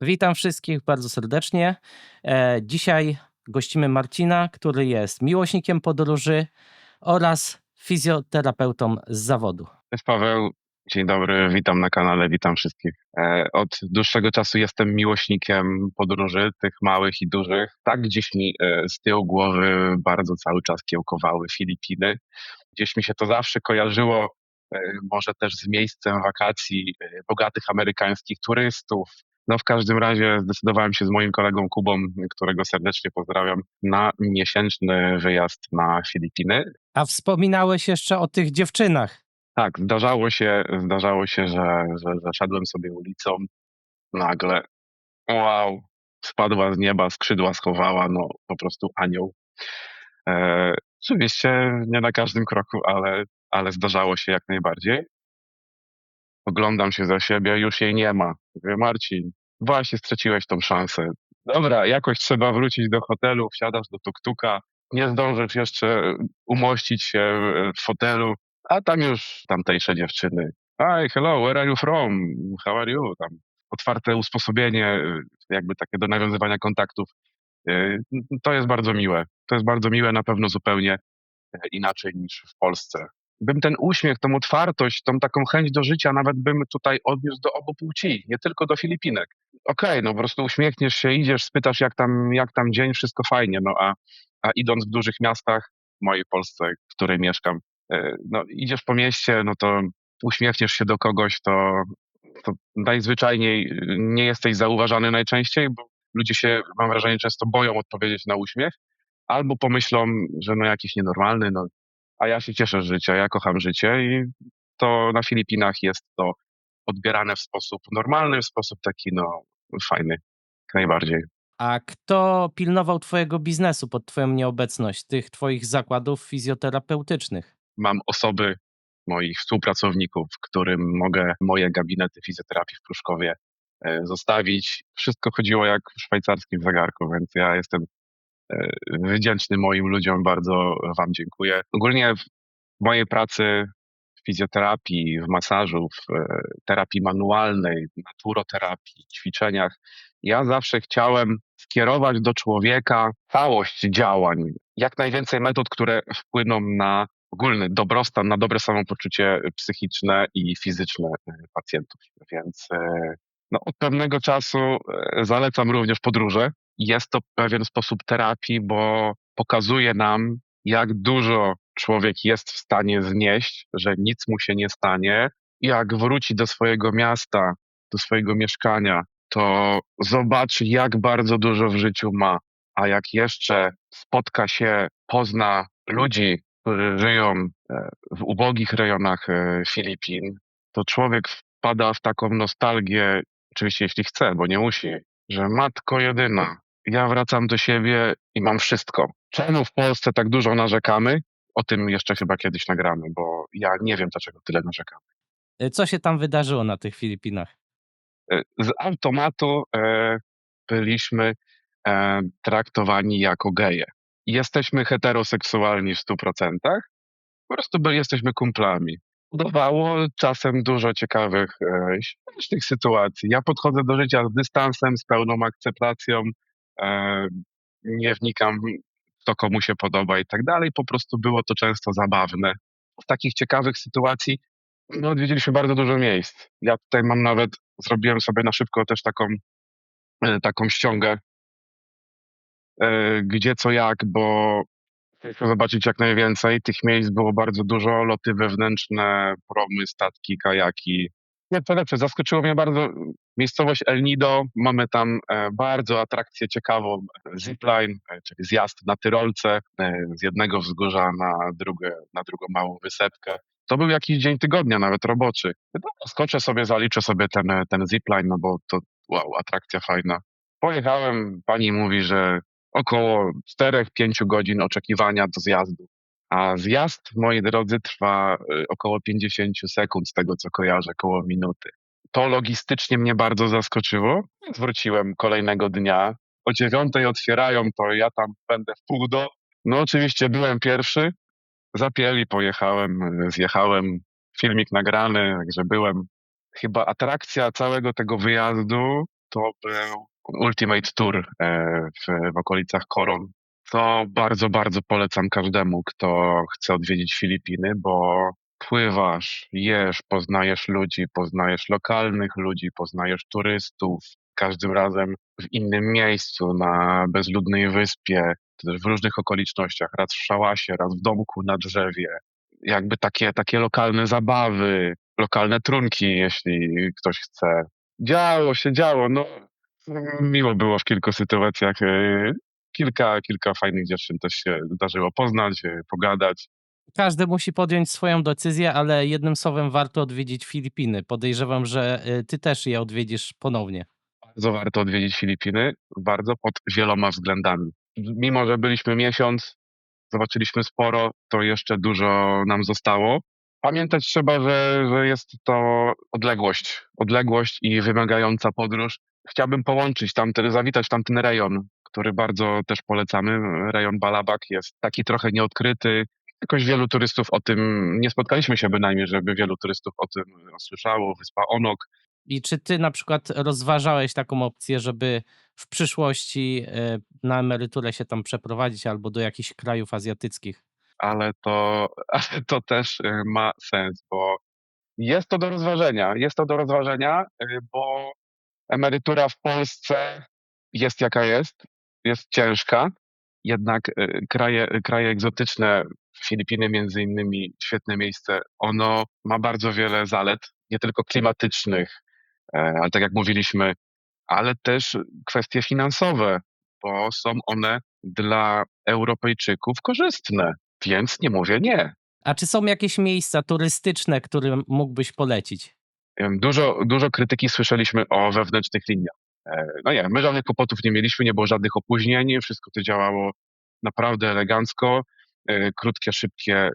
Witam wszystkich bardzo serdecznie. Dzisiaj gościmy Marcina, który jest miłośnikiem podróży oraz fizjoterapeutą z zawodu. Cześć Paweł, dzień dobry, witam na kanale, witam wszystkich. Od dłuższego czasu jestem miłośnikiem podróży, tych małych i dużych. Tak gdzieś mi z tyłu głowy bardzo cały czas kiełkowały Filipiny. Gdzieś mi się to zawsze kojarzyło, może też z miejscem wakacji bogatych amerykańskich turystów. No w każdym razie zdecydowałem się z moim kolegą Kubą, którego serdecznie pozdrawiam, na miesięczny wyjazd na Filipiny. A wspominałeś jeszcze o tych dziewczynach. Tak, zdarzało się, że szedłem sobie ulicą, nagle wow, spadła z nieba, skrzydła schowała, no po prostu anioł. Oczywiście nie na każdym kroku, ale zdarzało się jak najbardziej. Oglądam się za siebie, już jej nie ma. Mówię, Marcin, właśnie straciłeś tą szansę. Dobra, jakoś trzeba wrócić do hotelu, wsiadasz do tuktuka, nie zdążysz jeszcze umościć się w fotelu, a tam już tamtejsze dziewczyny. Hi, hello, where are you from? How are you? Tam otwarte usposobienie, jakby takie do nawiązywania kontaktów. To jest bardzo miłe. To jest bardzo miłe, na pewno zupełnie inaczej niż w Polsce. Bym ten uśmiech, tą otwartość, tą taką chęć do życia nawet bym tutaj odniósł do obu płci, nie tylko do Filipinek. Okej, no po prostu uśmiechniesz się, idziesz, spytasz jak tam dzień, wszystko fajnie, no a idąc w dużych miastach, w mojej Polsce, w której mieszkam, no idziesz po mieście, no to uśmiechniesz się do kogoś, to najzwyczajniej nie jesteś zauważany najczęściej, bo ludzie się, mam wrażenie, często boją odpowiedzieć na uśmiech, albo pomyślą, że no jakiś nienormalny, no a ja się cieszę z życia, ja kocham życie i to na Filipinach jest to odbierane w sposób normalny, w sposób taki no fajny, jak najbardziej. A kto pilnował twojego biznesu pod twoją nieobecność, tych twoich zakładów fizjoterapeutycznych? Mam osoby, moich współpracowników, którym mogę moje gabinety fizjoterapii w Pruszkowie zostawić. Wszystko chodziło jak w szwajcarskim zegarku, więc ja jestem wdzięczny moim ludziom, bardzo wam dziękuję. Ogólnie w mojej pracy w fizjoterapii, w masażu, w terapii manualnej, naturoterapii, ćwiczeniach, ja zawsze chciałem skierować do człowieka całość działań, jak najwięcej metod, które wpłyną na ogólny dobrostan, na dobre samopoczucie psychiczne i fizyczne pacjentów. Więc no, od pewnego czasu zalecam również podróże. Jest to pewien sposób terapii, bo pokazuje nam, jak dużo człowiek jest w stanie znieść, że nic mu się nie stanie. Jak wróci do swojego miasta, do swojego mieszkania, to zobaczy, jak bardzo dużo w życiu ma. A jak jeszcze spotka się, pozna ludzi, którzy żyją w ubogich rejonach Filipin, to człowiek wpada w taką nostalgię, oczywiście jeśli chce, bo nie musi, że matko jedyna, ja wracam do siebie i mam wszystko. Czemu w Polsce tak dużo narzekamy? O tym jeszcze chyba kiedyś nagramy, bo ja nie wiem, dlaczego tyle narzekamy. Co się tam wydarzyło na tych Filipinach? Z automatu byliśmy traktowani jako geje. Jesteśmy heteroseksualni w 100%, po prostu jesteśmy kumplami. Udawało czasem dużo ciekawych, śmiesznych sytuacji. Ja podchodzę do życia z dystansem, z pełną akceptacją, e, nie wnikam w to, komu się podoba i tak dalej. Po prostu było to często zabawne. Z takich ciekawych sytuacji no, odwiedziliśmy bardzo dużo miejsc. Ja tutaj mam nawet, zrobiłem sobie na szybko też taką ściągę, gdzie co jak, bo chcieliśmy zobaczyć jak najwięcej. Tych miejsc było bardzo dużo, loty wewnętrzne, promy, statki, kajaki. Nie, co lepsze, zaskoczyło mnie bardzo miejscowość El Nido. Mamy tam bardzo atrakcję ciekawą, zipline, czyli zjazd na tyrolce z jednego wzgórza na drugą małą wysepkę. To był jakiś dzień tygodnia, nawet roboczy. No, skoczę sobie, zaliczę sobie ten zipline, no bo to wow, atrakcja fajna. Pojechałem, pani mówi, że około 4-5 godzin oczekiwania do zjazdu. A zjazd, moi drodzy, trwa około 50 sekund, z tego co kojarzę, około minuty. To logistycznie mnie bardzo zaskoczyło, więc wróciłem kolejnego dnia. O 9 otwierają, to ja tam będę w pół do. No oczywiście byłem pierwszy, zapięli, pojechałem, zjechałem, filmik nagrany, także byłem. Chyba atrakcja całego tego wyjazdu to był Ultimate Tour w okolicach Coron. To bardzo, bardzo polecam każdemu, kto chce odwiedzić Filipiny, bo pływasz, jesz, poznajesz ludzi, poznajesz lokalnych ludzi, poznajesz turystów, każdym razem w innym miejscu, na bezludnej wyspie, czy też w różnych okolicznościach, raz w szałasie, raz w domku na drzewie. Jakby takie lokalne zabawy, lokalne trunki, jeśli ktoś chce. Działo się, działo, no miło było w kilku sytuacjach. Kilka fajnych dziewczyn też się zdarzyło poznać, pogadać. Każdy musi podjąć swoją decyzję, ale jednym słowem warto odwiedzić Filipiny. Podejrzewam, że ty też je odwiedzisz ponownie. Bardzo warto odwiedzić Filipiny, bardzo pod wieloma względami. Mimo, że byliśmy miesiąc, zobaczyliśmy sporo, to jeszcze dużo nam zostało. Pamiętać trzeba, że jest to odległość i wymagająca podróż. Chciałbym zawitać w tamten rejon, który bardzo też polecamy. Rejon Balabak jest taki trochę nieodkryty. Jakoś wielu turystów o tym, nie spotkaliśmy się bynajmniej, żeby wielu turystów o tym słyszało. Wyspa Onok. I czy ty na przykład rozważałeś taką opcję, żeby w przyszłości na emeryturę się tam przeprowadzić albo do jakichś krajów azjatyckich? Ale to też ma sens, bo jest to do rozważenia, bo emerytura w Polsce jest jaka jest ciężka, jednak kraje egzotyczne, Filipiny między innymi, świetne miejsce, ono ma bardzo wiele zalet, nie tylko klimatycznych, ale tak jak mówiliśmy, ale też kwestie finansowe, bo są one dla Europejczyków korzystne, więc nie mówię nie. A czy są jakieś miejsca turystyczne, które mógłbyś polecić? Dużo krytyki słyszeliśmy o wewnętrznych liniach. No nie, my żadnych kłopotów nie mieliśmy, nie było żadnych opóźnień, wszystko to działało naprawdę elegancko. Krótkie, szybkie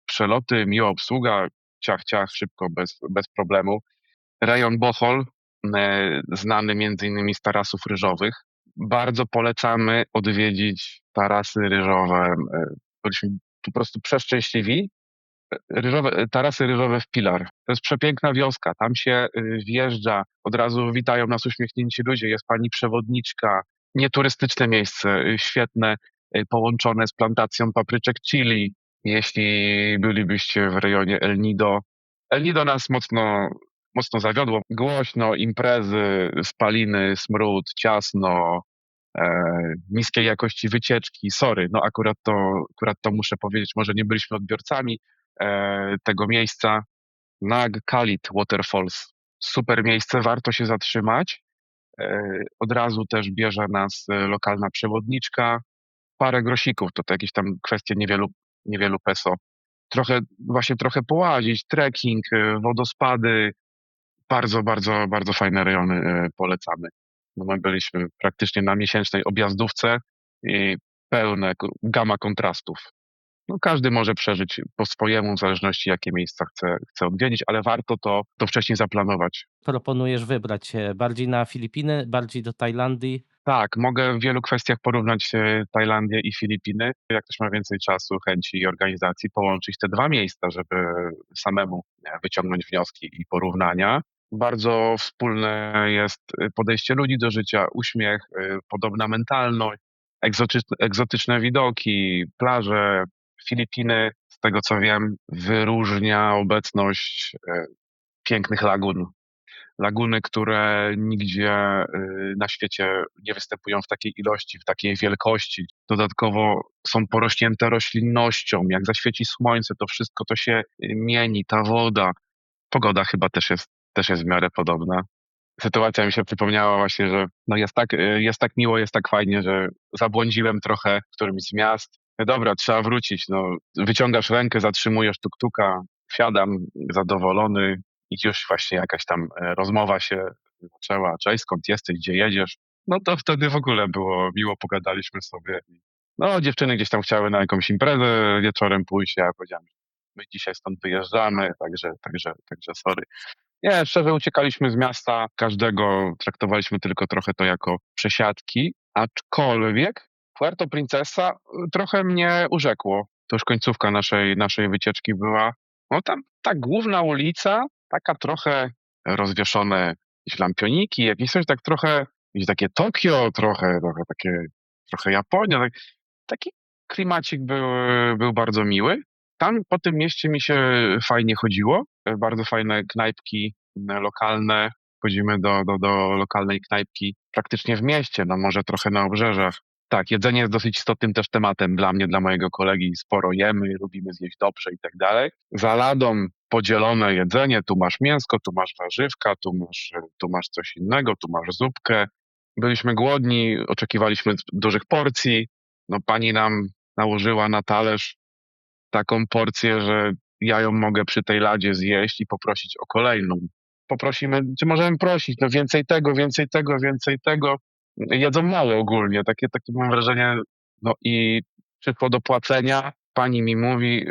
przeloty, miła obsługa, ciach, szybko, bez problemu. Rejon Bohol, znany między innymi z tarasów ryżowych. Bardzo polecamy odwiedzić tarasy ryżowe. Byliśmy po prostu przeszczęśliwi. Tarasy ryżowe w Pilar. To jest przepiękna wioska. Tam się wjeżdża, od razu witają nas uśmiechnięci ludzie. Jest pani przewodniczka. Nieturystyczne miejsce, świetne, połączone z plantacją papryczek chili. Jeśli bylibyście w rejonie El Nido. El Nido nas mocno zawiodło. Głośno, imprezy, spaliny, smród, ciasno, niskiej jakości wycieczki. Sorry, no akurat to muszę powiedzieć, może nie byliśmy odbiorcami tego miejsca. Nag Khalit Waterfalls. Super miejsce, warto się zatrzymać. Od razu też bierze nas lokalna przewodniczka. Parę grosików, to jakieś tam kwestie niewielu peso. Trochę połazić, trekking, wodospady. Bardzo, bardzo, bardzo fajne rejony polecamy. No my byliśmy praktycznie na miesięcznej objazdówce i gama kontrastów. No, każdy może przeżyć po swojemu, w zależności jakie miejsca chce odwiedzić, ale warto to wcześniej zaplanować. Proponujesz wybrać się bardziej na Filipiny, bardziej do Tajlandii? Tak, mogę w wielu kwestiach porównać Tajlandię i Filipiny. Jak ktoś ma więcej czasu, chęci i organizacji, połączyć te dwa miejsca, żeby samemu wyciągnąć wnioski i porównania. Bardzo wspólne jest podejście ludzi do życia, uśmiech, podobna mentalność, egzotyczne widoki, plaże. Filipiny, z tego co wiem, wyróżnia obecność pięknych lagun. Laguny, które nigdzie na świecie nie występują w takiej ilości, w takiej wielkości. Dodatkowo są porośnięte roślinnością. Jak zaświeci słońce, to wszystko to się mieni, ta woda. Pogoda chyba też jest w miarę podobna. Sytuacja mi się przypomniała właśnie, że no jest tak miło, jest tak fajnie, że zabłądziłem trochę w którymś z miast. No dobra, trzeba wrócić. No, wyciągasz rękę, zatrzymujesz tuk-tuka, wsiadam zadowolony i już właśnie jakaś tam rozmowa się zaczęła. Cześć, skąd jesteś, gdzie jedziesz? No to wtedy w ogóle było miło, pogadaliśmy sobie. No, dziewczyny gdzieś tam chciały na jakąś imprezę wieczorem pójść, ja powiedziałem, że my dzisiaj stąd wyjeżdżamy, także sorry. Nie, szczerze uciekaliśmy z miasta, każdego traktowaliśmy tylko trochę to jako przesiadki, aczkolwiek Puerto Princesa trochę mnie urzekło. To już końcówka naszej wycieczki była. No tam ta główna ulica, taka trochę rozwieszone jakieś lampioniki, jakieś coś tak trochę, jakieś takie Tokio, trochę Japonia. Taki klimacik był bardzo miły. Tam po tym mieście mi się fajnie chodziło. Bardzo fajne knajpki lokalne. Chodzimy do lokalnej knajpki praktycznie w mieście, no może trochę na obrzeżach. Tak, jedzenie jest dosyć istotnym też tematem dla mnie, dla mojego kolegi. Sporo jemy, lubimy zjeść dobrze i tak dalej. Za ladą podzielone jedzenie, tu masz mięsko, tu masz warzywka, tu masz coś innego, tu masz zupkę. Byliśmy głodni, oczekiwaliśmy dużych porcji. No pani nam nałożyła na talerz taką porcję, że ja ją mogę przy tej ladzie zjeść i poprosić o kolejną. Poprosimy, czy możemy prosić, no więcej tego, więcej tego, więcej tego. Jedzą mało ogólnie, takie mam wrażenie. No i przyszło do płacenia, pani mi mówi,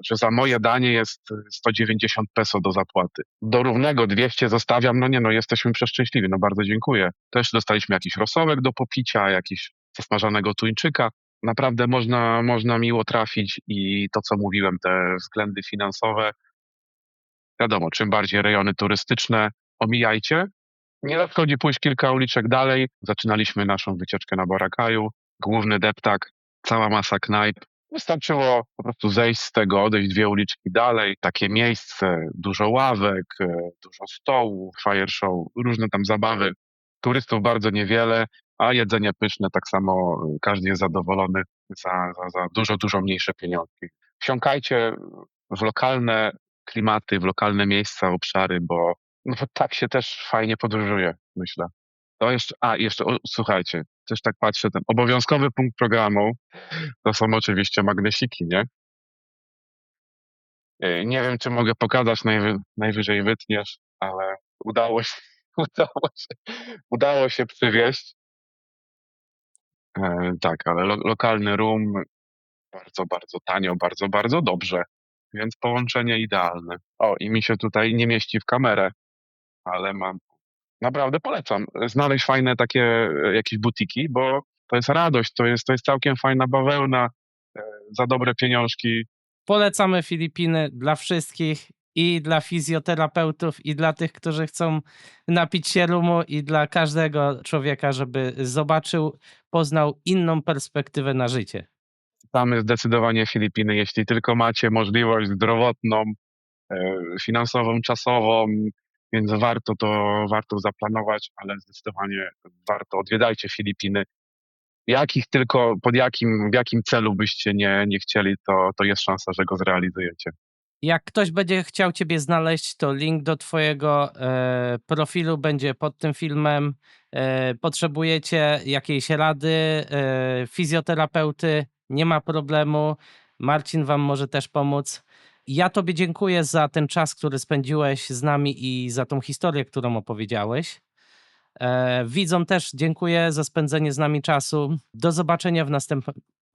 że za moje danie jest 190 peso do zapłaty. Do równego 200 zostawiam, no nie no, jesteśmy przeszczęśliwi, no bardzo dziękuję. Też dostaliśmy jakiś rosołek do popicia, jakiś zasmażanego tuńczyka. Naprawdę można miło trafić i to, co mówiłem, te względy finansowe, wiadomo, czym bardziej rejony turystyczne omijajcie. Nie szkodzi pójść kilka uliczek dalej. Zaczynaliśmy naszą wycieczkę na Boracaju, główny deptak, cała masa knajp. Wystarczyło po prostu zejść z tego, odejść 2 uliczki dalej. Takie miejsce, dużo ławek, dużo stołów, fire show, różne tam zabawy. Turystów bardzo niewiele, a jedzenie pyszne, tak samo każdy jest zadowolony za dużo mniejsze pieniądze. Wsiąkajcie w lokalne klimaty, w lokalne miejsca, obszary, bo no bo tak się też fajnie podróżuje, myślę. To jeszcze, słuchajcie, też tak patrzę, ten obowiązkowy punkt programu to są oczywiście magnesiki, nie? Nie wiem, czy mogę pokazać, najwyżej wytniesz, ale udało się, udało się przywieźć. Tak, ale lokalny rum, bardzo tanio, bardzo dobrze, więc połączenie idealne. O, i mi się tutaj nie mieści w kamerę, ale mam. Naprawdę polecam znaleźć fajne takie jakieś butiki, bo to jest radość, to jest całkiem fajna bawełna, za dobre pieniążki. Polecamy Filipiny dla wszystkich, i dla fizjoterapeutów, i dla tych, którzy chcą napić się rumu, i dla każdego człowieka, żeby zobaczył, poznał inną perspektywę na życie. Polecamy zdecydowanie Filipiny, jeśli tylko macie możliwość zdrowotną, finansową, czasową, więc warto zaplanować, ale zdecydowanie warto. Odwiedzajcie Filipiny. W jakim celu byście nie chcieli, to jest szansa, że go zrealizujecie. Jak ktoś będzie chciał ciebie znaleźć, to link do twojego profilu będzie pod tym filmem. Potrzebujecie jakiejś rady, fizjoterapeuty, nie ma problemu. Marcin wam może też pomóc. Ja tobie dziękuję za ten czas, który spędziłeś z nami i za tą historię, którą opowiedziałeś. Widzom też dziękuję za spędzenie z nami czasu. Do zobaczenia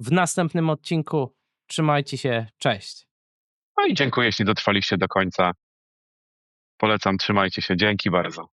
w następnym odcinku. Trzymajcie się, cześć. No i dziękuję, jeśli dotrwaliście do końca. Polecam, trzymajcie się. Dzięki bardzo.